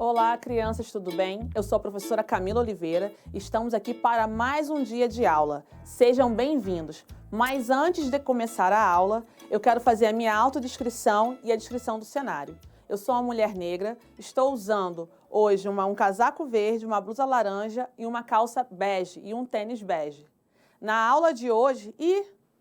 Olá, crianças, tudo bem? Eu sou a professora Camila Oliveira e estamos aqui para mais um dia de aula. Sejam bem-vindos. Mas antes de começar a aula, eu quero fazer a minha autodescrição e a descrição do cenário. Eu sou uma mulher negra, estou usando hoje um casaco verde, uma blusa laranja e uma calça bege e um tênis bege. Na aula de hoje,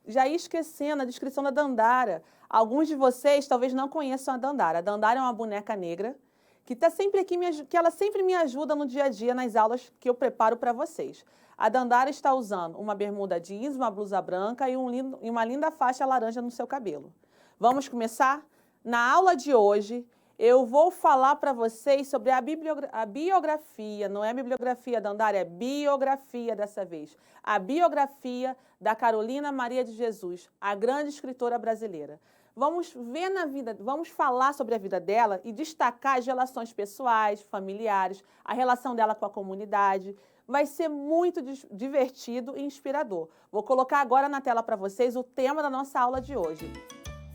já ia esquecendo a descrição da Dandara. Alguns de vocês talvez não conheçam a Dandara. A Dandara é uma boneca negra que está sempre aqui, que ela sempre me ajuda no dia a dia nas aulas que eu preparo para vocês. A Dandara está usando uma bermuda jeans, uma blusa branca e uma linda faixa laranja no seu cabelo. Vamos começar? Na aula de hoje, eu vou falar para vocês sobre a biografia, não é bibliografia, Dandara, é biografia dessa vez. A biografia da Carolina Maria de Jesus, a grande escritora brasileira. Vamos ver vamos falar sobre a vida dela e destacar as relações pessoais, familiares, a relação dela com a comunidade. Vai ser muito divertido e inspirador. Vou colocar agora na tela para vocês o tema da nossa aula de hoje.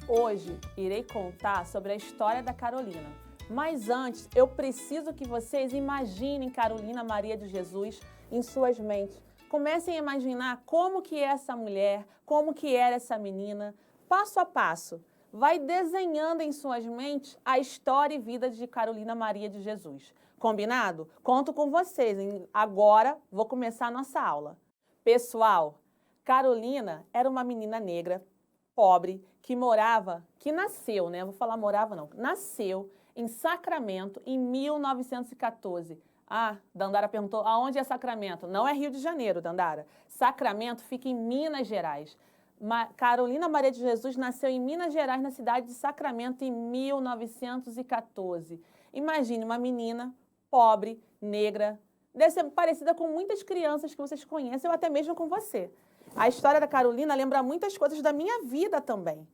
Hoje irei contar sobre a história da Carolina. Mas antes, eu preciso que vocês imaginem Carolina Maria de Jesus em suas mentes. Comecem a imaginar como que é essa mulher, como que era essa menina, passo a passo. Vai desenhando em suas mentes a história e vida de Carolina Maria de Jesus. Combinado? Conto com vocês, hein? Agora vou começar a nossa aula. Pessoal, Carolina era uma menina negra, pobre, que nasceu, né? Vou falar morava não, nasceu em Sacramento em 1914. Ah, Dandara perguntou, aonde é Sacramento? Não é Rio de Janeiro, Dandara. Sacramento fica em Minas Gerais. Carolina Maria de Jesus nasceu em Minas Gerais, na cidade de Sacramento, em 1914. Imagine uma menina pobre, negra, deve ser parecida com muitas crianças que vocês conhecem, ou até mesmo com você. A história da Carolina lembra muitas coisas da minha vida também.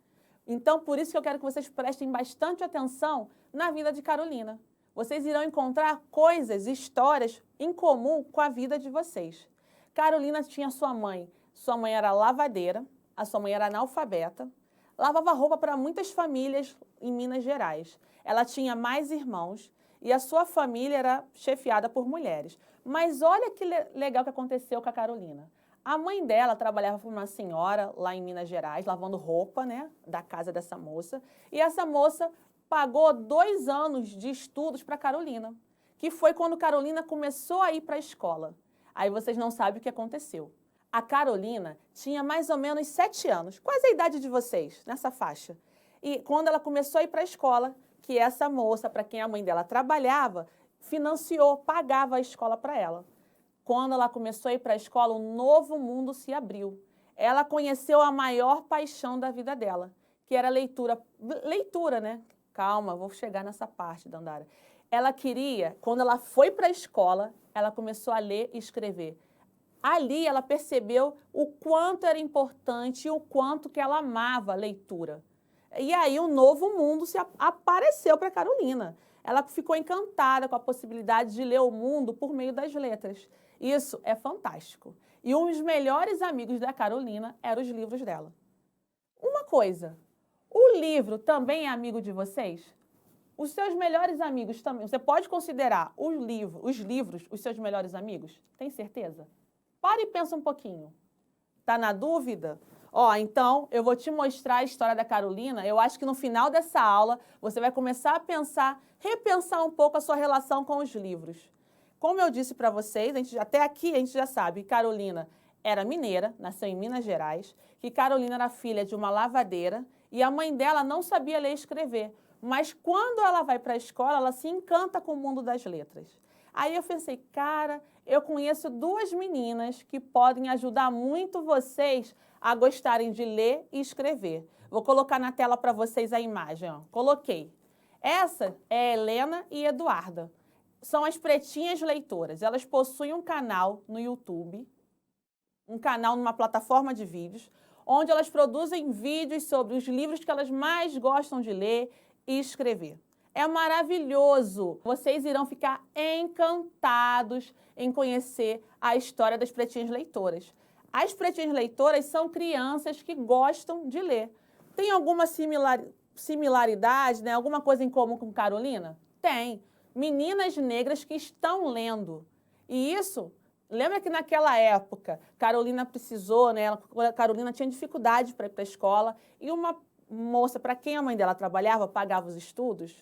Então, por isso que eu quero que vocês prestem bastante atenção na vida de Carolina. Vocês irão encontrar coisas, histórias em comum com a vida de vocês. Carolina tinha sua mãe. Sua mãe era lavadeira. A sua mãe era analfabeta, lavava roupa para muitas famílias em Minas Gerais. Ela tinha mais irmãos e a sua família era chefiada por mulheres. Mas olha que legal que aconteceu com a Carolina. A mãe dela trabalhava com uma senhora lá em Minas Gerais, lavando roupa, né, da casa dessa moça. E essa moça pagou 2 anos de estudos para Carolina, que foi quando Carolina começou a ir para a escola. Aí vocês não sabem o que aconteceu. A Carolina tinha mais ou menos 7 anos, quase a idade de vocês, nessa faixa. E quando ela começou a ir para a escola, que essa moça, para quem a mãe dela trabalhava, financiou, pagava a escola para ela. Quando ela começou a ir para a escola, um novo mundo se abriu. Ela conheceu a maior paixão da vida dela, que era leitura. Leitura, né? Calma, vou chegar nessa parte, Dandara. Ela queria, quando ela foi para a escola, ela começou a ler e escrever. Ali ela percebeu o quanto era importante e o quanto que ela amava a leitura. E aí um novo mundo apareceu para Carolina. Ela ficou encantada com a possibilidade de ler o mundo por meio das letras. Isso é fantástico. E um dos melhores amigos da Carolina eram os livros dela. Uma coisa, o livro também é amigo de vocês? Os seus melhores amigos também. Você pode considerar os livros os seus melhores amigos? Tem certeza? Para e pensa um pouquinho. Tá na dúvida? Ó, então eu vou te mostrar a história da Carolina. Eu acho que no final dessa aula você vai começar a pensar, repensar um pouco a sua relação com os livros. Como eu disse para vocês, até aqui a gente já sabe que Carolina era mineira, nasceu em Minas Gerais, que Carolina era filha de uma lavadeira e a mãe dela não sabia ler e escrever. Mas quando ela vai para a escola, ela se encanta com o mundo das letras. Aí eu pensei, cara, eu conheço 2 meninas que podem ajudar muito vocês a gostarem de ler e escrever. Vou colocar na tela para vocês a imagem, ó. Coloquei. Essa é Helena e Eduarda. São as Pretinhas Leitoras. Elas possuem um canal no YouTube, um canal numa plataforma de vídeos, onde elas produzem vídeos sobre os livros que elas mais gostam de ler e escrever. É maravilhoso! Vocês irão ficar encantados em conhecer a história das Pretinhas Leitoras. As Pretinhas Leitoras são crianças que gostam de ler. Tem alguma similaridade, né? Alguma coisa em comum com Carolina? Tem. meninas negras que estão lendo. E isso, lembra que naquela época, Carolina precisou, né? Carolina tinha dificuldade para ir para a escola e uma moça, para quem a mãe dela trabalhava, pagava os estudos.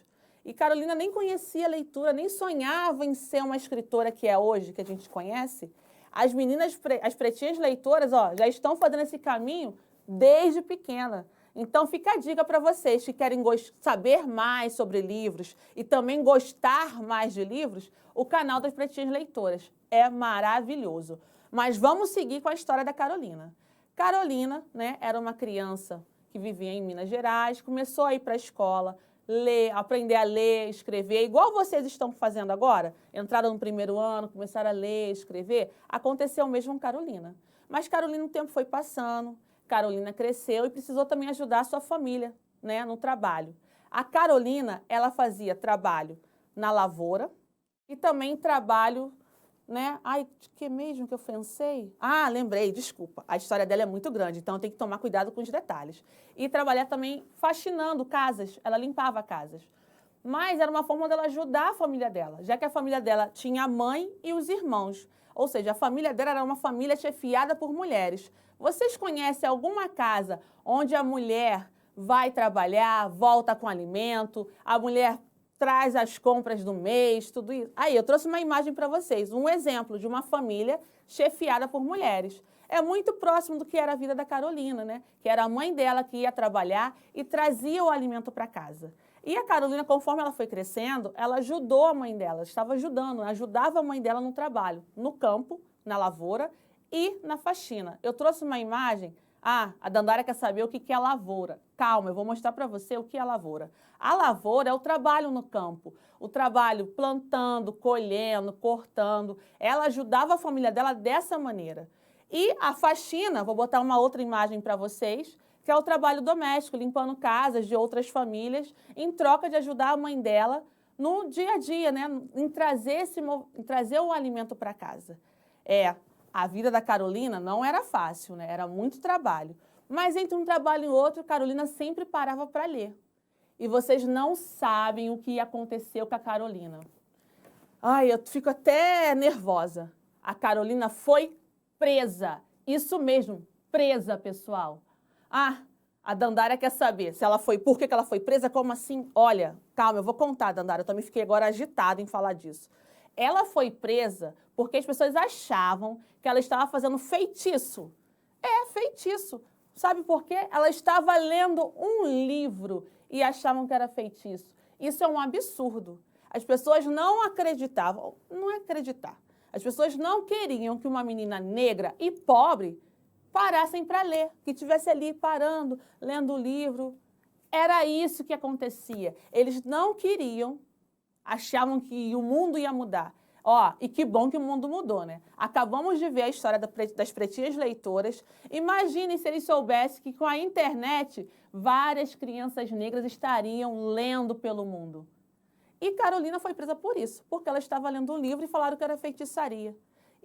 E Carolina nem conhecia a leitura, nem sonhava em ser uma escritora que é hoje, que a gente conhece. As meninas, as pretinhas leitoras, ó, já estão fazendo esse caminho desde pequena. Então, fica a dica para vocês que querem saber mais sobre livros e também gostar mais de livros, o canal das Pretinhas Leitoras. É maravilhoso. Mas vamos seguir com a história da Carolina. Carolina, né, era uma criança que vivia em Minas Gerais, começou a ir para a escola, ler, aprender a ler, escrever, igual vocês estão fazendo agora. Entraram no primeiro ano, começaram a ler, escrever. Aconteceu mesmo com Carolina. Mas Carolina, o tempo foi passando, Carolina cresceu e precisou também ajudar a sua família, né, no trabalho. A Carolina, ela fazia trabalho na lavoura e também trabalho, né? Ai, que mesmo que eu pensei? Ah, lembrei, desculpa. A história dela é muito grande, então tem que tomar cuidado com os detalhes. E trabalhar também faxinando casas, ela limpava casas. Mas era uma forma dela ajudar a família dela, já que a família dela tinha a mãe e os irmãos. Ou seja, a família dela era uma família chefiada por mulheres. Vocês conhecem alguma casa onde a mulher vai trabalhar, volta com alimento, a mulher traz as compras do mês, tudo isso? Aí, eu trouxe uma imagem para vocês, um exemplo de uma família chefiada por mulheres. É muito próximo do que era a vida da Carolina, né? Que era a mãe dela que ia trabalhar e trazia o alimento para casa. E a Carolina, conforme ela foi crescendo, ela ajudou a mãe dela, estava ajudando, ajudava a mãe dela no trabalho, no campo, na lavoura e na faxina. Eu trouxe uma imagem. Ah, a Dandara quer saber o que é lavoura. Calma, eu vou mostrar para você o que é lavoura. A lavoura é o trabalho no campo, o trabalho plantando, colhendo, cortando. Ela ajudava a família dela dessa maneira. E a faxina, vou botar uma outra imagem para vocês, que é o trabalho doméstico, limpando casas de outras famílias, em troca de ajudar a mãe dela no dia a dia, né? Em trazer o alimento para casa. A vida da Carolina não era fácil, né? Era muito trabalho. Mas entre um trabalho e outro, Carolina sempre parava para ler. E vocês não sabem o que aconteceu com a Carolina. Ai, eu fico até nervosa. A Carolina foi presa. Isso mesmo, presa, pessoal. Ah, a Dandara quer saber se ela foi, por que ela foi presa, como assim? Olha, calma, eu vou contar, Dandara, eu também fiquei agora agitada em falar disso. Ela foi presa porque as pessoas achavam que ela estava fazendo feitiço. Feitiço. Sabe por quê? Ela estava lendo um livro e achavam que era feitiço. Isso é um absurdo. As pessoas não acreditavam, não é acreditar. As pessoas não queriam que uma menina negra e pobre parassem para ler, que estivesse ali parando, lendo o livro. Era isso que acontecia. Eles não queriam, achavam que o mundo ia mudar. Ó, e que bom que o mundo mudou, né? Acabamos de ver a história das pretinhas leitoras. Imaginem se eles soubessem que com a internet várias crianças negras estariam lendo pelo mundo. E Carolina foi presa por isso, porque ela estava lendo um livro e falaram que era feitiçaria.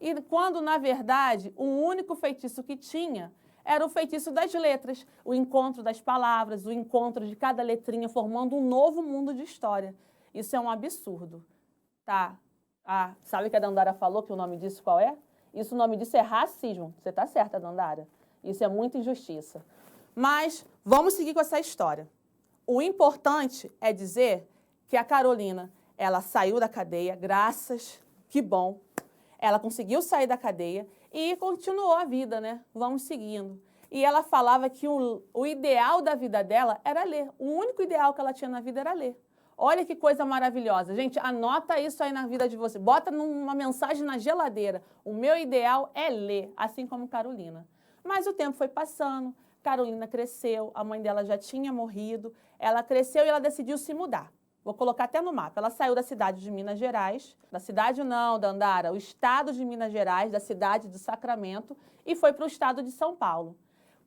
E quando, na verdade, o único feitiço que tinha era o feitiço das letras, o encontro das palavras, o encontro de cada letrinha formando um novo mundo de história. Isso é um absurdo, tá? Ah, sabe que a Dandara falou que o nome disso qual é? O nome disso é racismo. Você tá certa, Dandara. Isso é muita injustiça. Mas vamos seguir com essa história. O importante é dizer que a Carolina, ela saiu da cadeia, que bom. Ela conseguiu sair da cadeia e continuou a vida, né? Vamos seguindo. E ela falava que o ideal da vida dela era ler. O único ideal que ela tinha na vida era ler. Olha que coisa maravilhosa. Gente, anota isso aí na vida de você. Bota numa mensagem na geladeira. O meu ideal é ler, assim como Carolina. Mas o tempo foi passando, Carolina cresceu, a mãe dela já tinha morrido, ela cresceu e ela decidiu se mudar. Vou colocar até no mapa. Ela saiu da cidade de Minas Gerais, da cidade não, Dandara, o estado de Minas Gerais, da cidade de Sacramento, e foi para o estado de São Paulo.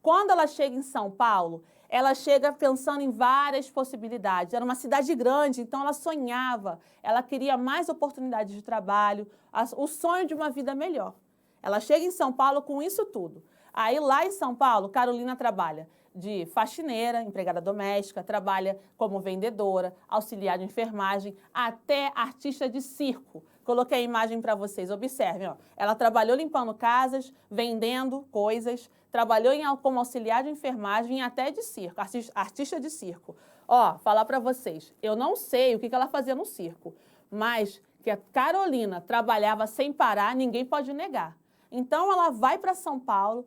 Quando ela chega em São Paulo, ela chega pensando em várias possibilidades. Era uma cidade grande, então ela sonhava, ela queria mais oportunidades de trabalho, o sonho de uma vida melhor. Ela chega em São Paulo com isso tudo. Aí lá em São Paulo, Carolina trabalha de faxineira, empregada doméstica, trabalha como vendedora, auxiliar de enfermagem, até artista de circo. Coloquei a imagem para vocês, observem, ó. Ela trabalhou limpando casas, vendendo coisas, trabalhou como auxiliar de enfermagem e até de circo, artista de circo. Ó, falar para vocês, eu não sei o que ela fazia no circo, mas que a Carolina trabalhava sem parar, ninguém pode negar. Então, ela vai para São Paulo,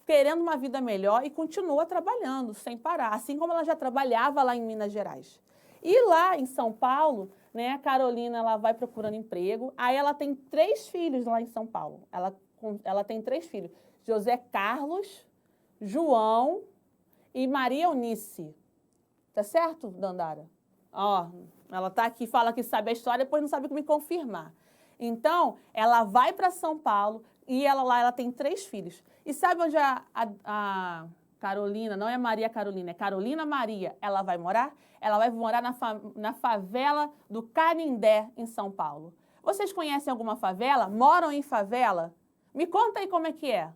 querendo uma vida melhor e continua trabalhando sem parar, assim como ela já trabalhava lá em Minas Gerais. E lá em São Paulo, né, a Carolina ela vai procurando emprego, aí ela tem 3 filhos lá em São Paulo. Ela tem 3 filhos, José Carlos, João e Maria Eunice. Tá certo, Dandara? Ó, ela tá aqui, fala que sabe a história, depois não sabe como me confirmar. Então, ela vai para São Paulo e ela tem 3 filhos. E sabe onde a Carolina, não é Maria Carolina, é Carolina Maria, ela vai morar? Ela vai morar na favela do Canindé, em São Paulo. Vocês conhecem alguma favela? Moram em favela? Me conta aí como é que é.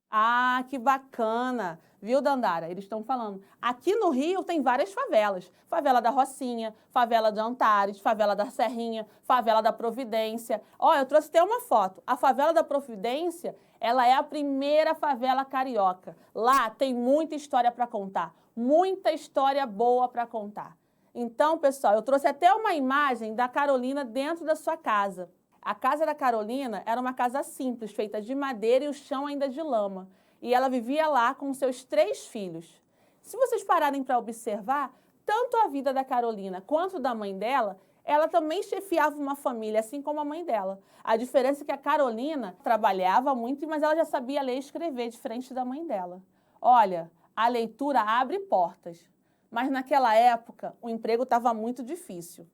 Ah, que bacana! Viu, Dandara? Eles estão falando. Aqui no Rio tem várias favelas. Favela da Rocinha, favela de Antares, favela da Serrinha, favela da Providência. Ó, eu trouxe até uma foto. A favela da Providência, ela é a primeira favela carioca. Lá tem muita história para contar. Muita história boa para contar. Então, pessoal, eu trouxe até uma imagem da Carolina dentro da sua casa. A casa da Carolina era uma casa simples, feita de madeira e o chão ainda de lama. E ela vivia lá com seus 3 filhos. Se vocês pararem para observar, tanto a vida da Carolina quanto da mãe dela, ela também chefiava uma família, assim como a mãe dela. A diferença é que a Carolina trabalhava muito, mas ela já sabia ler e escrever, diferente da mãe dela. Olha, a leitura abre portas. Mas naquela época, o emprego estava muito difícil.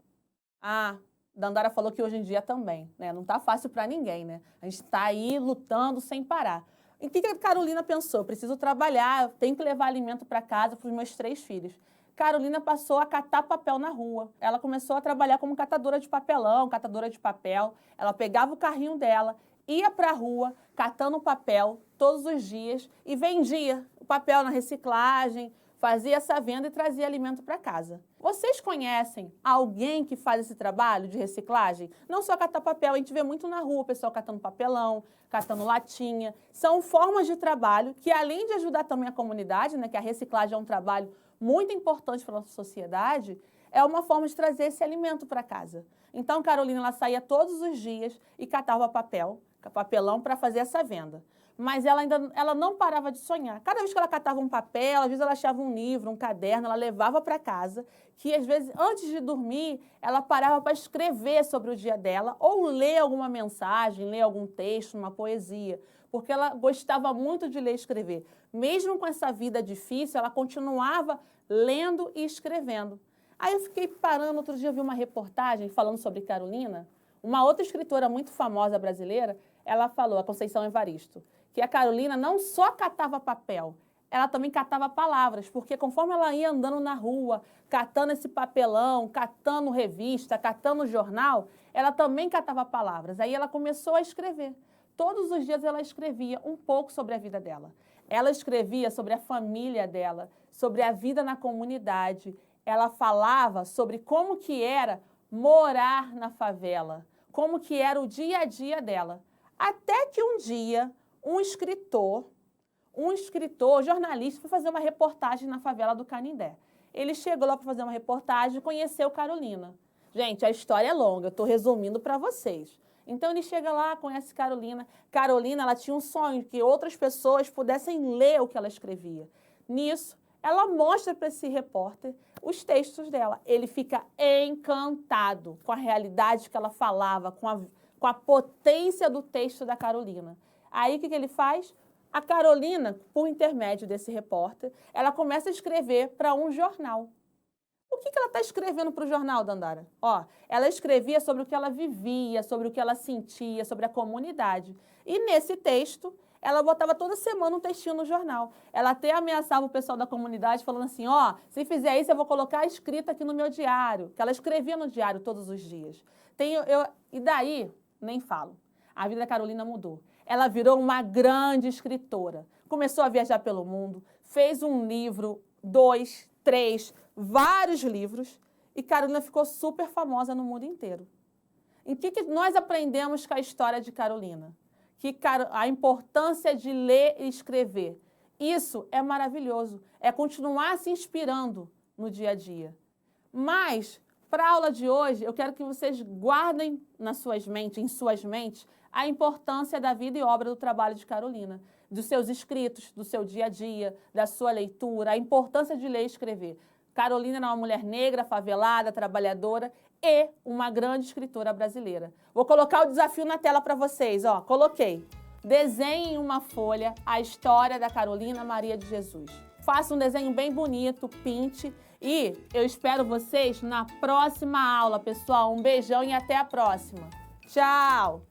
Ah, Dandara falou que hoje em dia também, né? Não está fácil para ninguém, né? A gente está aí lutando sem parar. E o que a Carolina pensou? Preciso trabalhar, tenho que levar alimento para casa para os meus 3 filhos. Carolina passou a catar papel na rua. Ela começou a trabalhar como catadora de papelão, catadora de papel. Ela pegava o carrinho dela, ia para a rua, catando papel todos os dias e vendia o papel na reciclagem, fazia essa venda e trazia alimento para casa. Vocês conhecem alguém que faz esse trabalho de reciclagem? Não só catar papel, a gente vê muito na rua o pessoal catando papelão, catando latinha. São formas de trabalho que, além de ajudar também a comunidade, né, que a reciclagem é um trabalho muito importante para a nossa sociedade, é uma forma de trazer esse alimento para casa. Então, Carolina ela saía todos os dias e catava papelão para fazer essa venda. Mas ela não parava de sonhar. Cada vez que ela catava um papel, às vezes ela achava um livro, um caderno, ela levava para casa, que às vezes, antes de dormir, ela parava para escrever sobre o dia dela, ou ler alguma mensagem, ler algum texto, uma poesia, porque ela gostava muito de ler e escrever. Mesmo com essa vida difícil, ela continuava lendo e escrevendo. Aí eu fiquei parando, outro dia eu vi uma reportagem falando sobre Carolina, uma outra escritora muito famosa brasileira, ela falou, a Conceição Evaristo, que a Carolina não só catava papel, ela também catava palavras, porque conforme ela ia andando na rua, catando esse papelão, catando revista, catando jornal, ela também catava palavras. Aí ela começou a escrever. Todos os dias ela escrevia um pouco sobre a vida dela. Ela escrevia sobre a família dela, sobre a vida na comunidade. Ela falava sobre como que era morar na favela, como que era o dia a dia dela. Até que um dia, um escritor, jornalista, foi fazer uma reportagem na favela do Canindé. Ele chegou lá para fazer uma reportagem e conheceu Carolina. Gente, a história é longa, eu estou resumindo para vocês. Então, ele chega lá, conhece Carolina. Carolina, ela tinha um sonho que outras pessoas pudessem ler o que ela escrevia. Nisso, ela mostra para esse repórter os textos dela. Ele fica encantado com a realidade que ela falava, com a potência do texto da Carolina. Aí, o que ele faz? A Carolina, por intermédio desse repórter, ela começa a escrever para um jornal. O que ela está escrevendo para o jornal, Dandara? Ó, ela escrevia sobre o que ela vivia, sobre o que ela sentia, sobre a comunidade. E nesse texto, ela botava toda semana um textinho no jornal. Ela até ameaçava o pessoal da comunidade, falando assim, ó, se fizer isso, eu vou colocar a escrita aqui no meu diário, que ela escrevia no diário todos os dias. E daí, nem falo. A vida da Carolina mudou. Ela virou uma grande escritora. Começou a viajar pelo mundo, fez um livro, 2, 3, vários livros, e Carolina ficou super famosa no mundo inteiro. Em que nós aprendemos com a história de Carolina? Que a importância de ler e escrever. Isso é maravilhoso, é continuar se inspirando no dia a dia. Mas, para a aula de hoje, eu quero que vocês guardem em suas mentes, a importância da vida e obra do trabalho de Carolina, dos seus escritos, do seu dia a dia, da sua leitura, a importância de ler e escrever. Carolina era uma mulher negra, favelada, trabalhadora e uma grande escritora brasileira. Vou colocar o desafio na tela para vocês, ó. Coloquei. Desenhe em uma folha a história da Carolina Maria de Jesus. Faça um desenho bem bonito, pinte e eu espero vocês na próxima aula, pessoal. Um beijão e até a próxima. Tchau!